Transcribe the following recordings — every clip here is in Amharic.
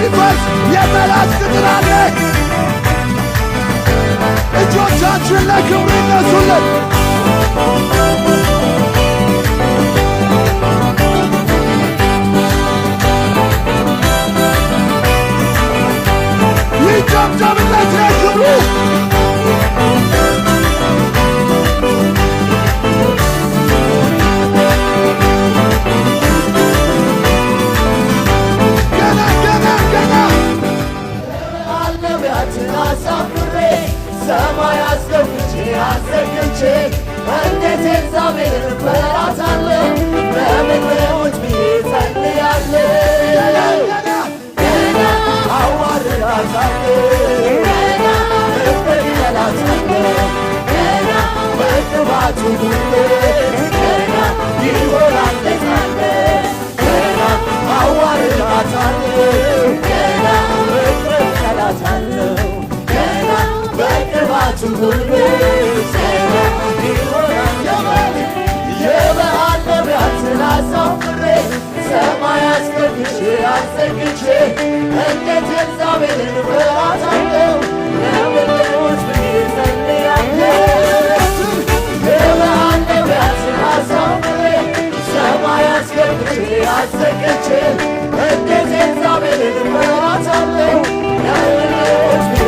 ሲፈርስ የጠላት ቅጥር አለ። እጆቻችን ለክብሩ ይነሱልን። ይጨብጨብለት ለክብሩ። ሰማይ አስገብቼ አዘግቼ እንዴት እግዚአብሔርን እፈራታለሁ? ለምድሮች ብዬ ጸልያለሁ። ገና አዋርዳታለሁ፣ ገና እበቀላታለሁ፣ ገና በቅባቱ ጉልበት ገና ይሆናል ነፃነት። ገና አዋርዳታለሁ፣ ገና እበቀላታለሁ በቅባቱ ጉልበት ገና ይሆናል። የበዓል ነቢያትን አሳፍሬ ሰማይ አስገብቼ አዘግቼ እንዴት እግዚአብሔርን እፈራታለሁ? ለምድሮች ብዬ ጸልያለሁ። የበዓል ነቢያትን አሳፍሬ ሰማይ አስገብቼ አዘግቼ እንዴት እግዚአብሔርን እፈራታለሁ? ለምድሮች ብዬ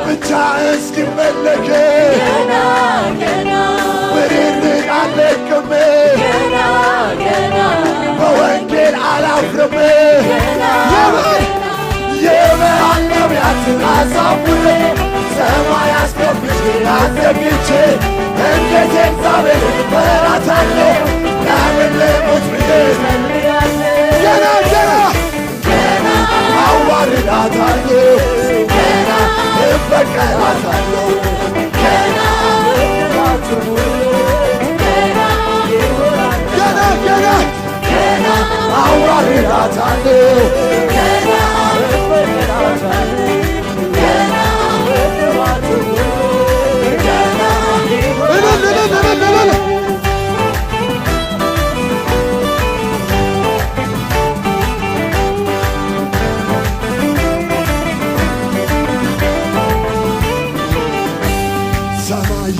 ብቻ እስኪመለክ ምድርን አልለቅም፣ በወንጌል አላፍርም። የበዓል ነቢያትን አሳፍሬ ሰማይ አስገብቼ አዘግቼ እንዴት እግዚአብሔርን እፈራታለሁ? ለምን ልሙት ብዬ ገና አዋርዳታለሁ፣ ገና እበቀላታለሁ፣ ገና ገና አዋርዳታለሁ፣ ገና እበቀላታለሁ፣ ገና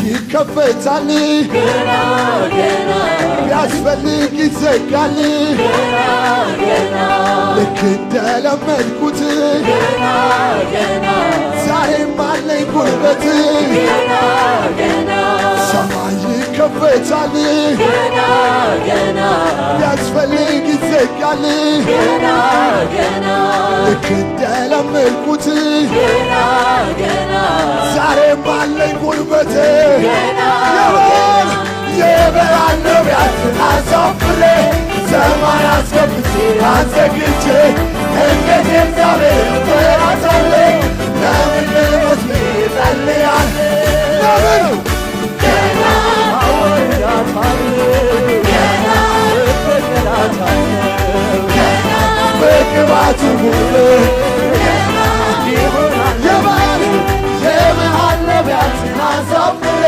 ይከፈታል፣ ገና ቢያስፈልግ ይዘጋል። ልክ እንደለመድኩት ዛሬም አለኝ ጉልበት። ሰማይ ይከፈታል፣ ቢያስፈልግ ይዘጋል። ልክ እንደለመድኩት ዛሬም አለኝ ጉልበት። የበዓል ነቢያትን አሳፍሬ ሰማይ አስገብቼ አዘግቼ እንዴት እግዚአብሔርን እፈራታለሁ? ለምን ልሙት ብዬ ጸልያለሁ። ለምን ገና አወርዳታለሁ፣ ገና እበቀላታለሁ፣ ገና በቅባቱ ጉልበት ገና ይሆናል። የበዓል ነቢያትን አሳፍሬ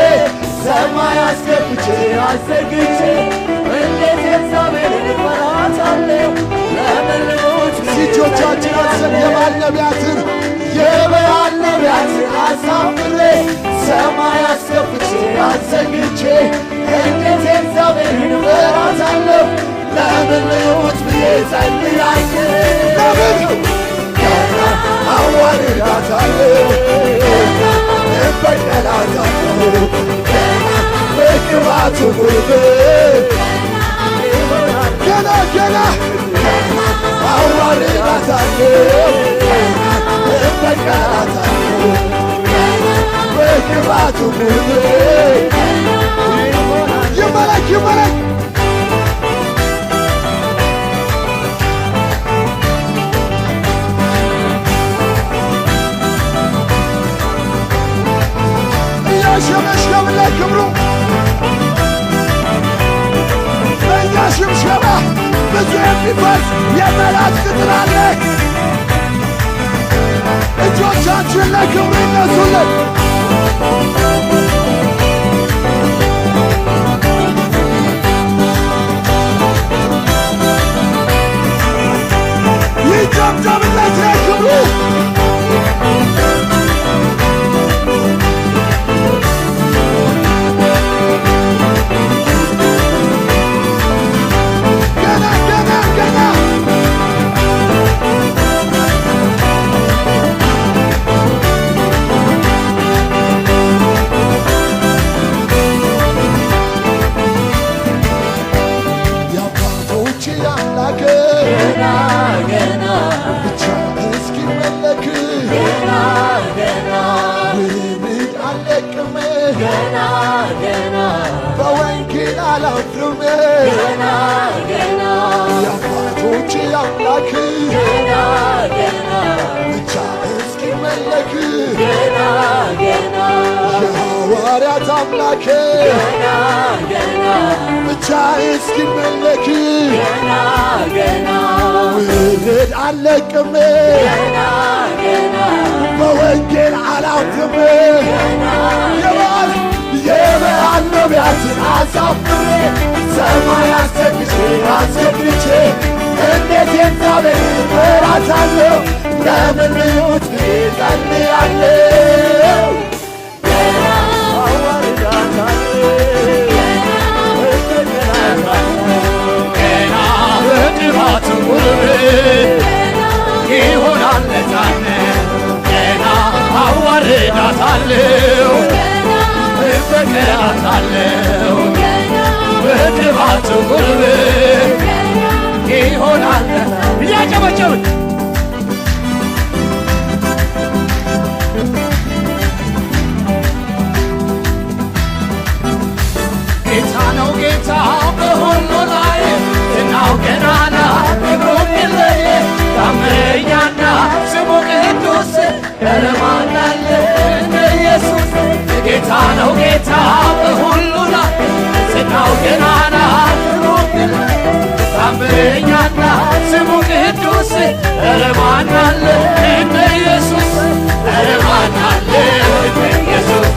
ሰማይ አስገብቼ አዘግቼ እንዴት እግዚአብሔርን እፈራታለሁ? ለምን ልሙት እጆቻችን አንስተን የበዓል ነቢያትን አሳፍሬ ሰማይ አስገብቼ አዘግቼ እንዴት እግዚአብሔርን እፈራታለሁ? ለምን ልሙት ብዬ ጸልያለሁ። ለምን ገና በቅባቱ ጉልበት ገና ገና አዋርዳታለሁ እበቀላታለሁ በቅባቱ ጉልበት ይመለክ ይመለክ እያሸበሸብን ለክብሩ በእኛ ሽብሸባ ብዙ የሚፈስ የመላእክት ቅጥር አለ። እጆቻችን ለክብሩ ይነሱልን። ይጨብጨብለት ለክብሩ በወንጌል አላፍርም የአባቶቼ አምላክ ብቻ እስኪመለክ የሐዋርያት አምላክ ብቻ እስኪመለክ ውርድ አልለቅም በወንጌል አላፍርም የበዓል ነቢያትን አሳፍሬ ሰማይ አስጠግቼ አስገብቼ እንዴት የእግዚአብሔርን እፈራታለሁ ለምን ልሙት እጸልያለሁ ገና በቅባቱ ጉልበት ይሆናል ነፃነት ገና አዋርዳታለሁ እበቀላታለሁ በቅባቱ ጉልበት ይሆናል እያጨበጨብን ጌታ ነው ጌታ በሁሉ ላይ ዝናው ገናና ክብሩም ይለየ ታምረኛና ስሙ ቅዱስ ኧረ ማን አለ እንደ ኢየሱስ ጌታ ነው ጌታ በሁሉ ላይ ዝናው ገናና ክብሩም ይለየ ታምረኛና ስሙ ቅዱስ ኧረ ማን አለ እንደ ኢየሱስ ኧረ ማን አለ እንደ ኢየሱስ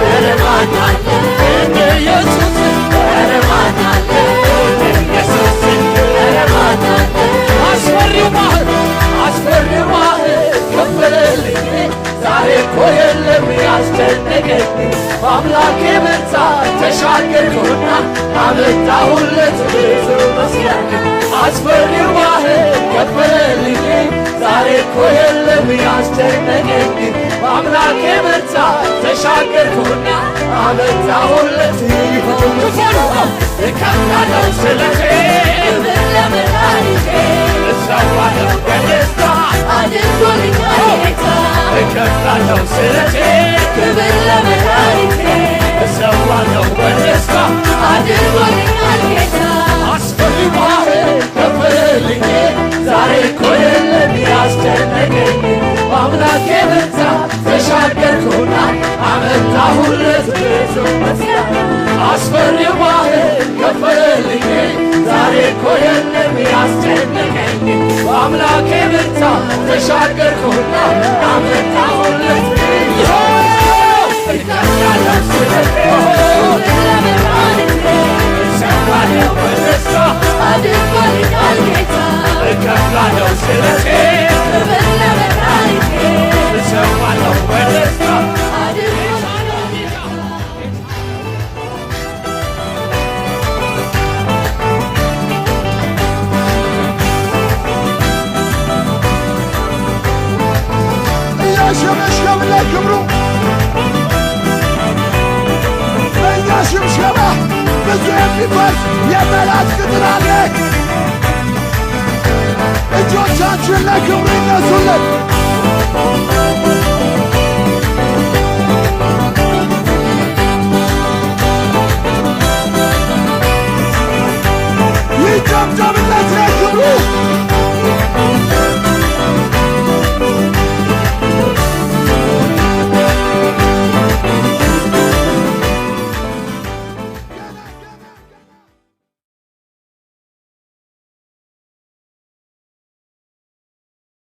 ኧረ ማን አለ እንደ ኢየሱስ ኧረ ማን አለ እንደ ኢየሱስ ኧረ ማን አለ አስፈሪው ባህር ከፈለልኝ ዛሬ እኮ የለም ያስጨነቀኝ በአምላኬ ብርታት ተሻገርኩና አመጣሁለት ብዙ ምስጋና አስፈሪው ባህር ከፈለልኝ ዛሬ እኮ የለም ያስጨነቀኝ በአምላኬ ብርታት ተሻገርኩና አመጣሁለት እከፍላለሁ ስለቴ ለመድኃኒቴ እሰዋለሁ በደስታ አድርጎልኛል ጌታ እከፍላለሁ ስለቴ ክብር ለመድኃኒቴ እሰዋለሁ በደስታ አድርጎልኛል ጌታ አስፈሪው ባህር ከፈለልኝ ዛሬ እኮ የለም ያስጨነቀኝ በአምላኬ ብርታት ተሻገርኩና አመጣሁለት ብዙ ምስጋና አስፈሪው ባህር ከፈለልኝ ዛሬ እኮ የለም ያስጨነቀኝ በአምላኬ ብርታት ተሻገርኩና አመጣሁለት እከፍላለሁ ስለቴ እሰዋለሁ በደስታ አድርጎልኛል ጌታ እከፍላለሁ ስለቴ ክብር ለመድኃኒቴ እሰዋለሁ በደስታ እያሸበሸብን ለክብሩ በእኛ ሽብሸባ ብዙ የሚፈስ የጠላት ቅጥር አለ። እጆቻችን ለክብሩ ይነሱለት። ይጨብጨብለት ለክብሩ።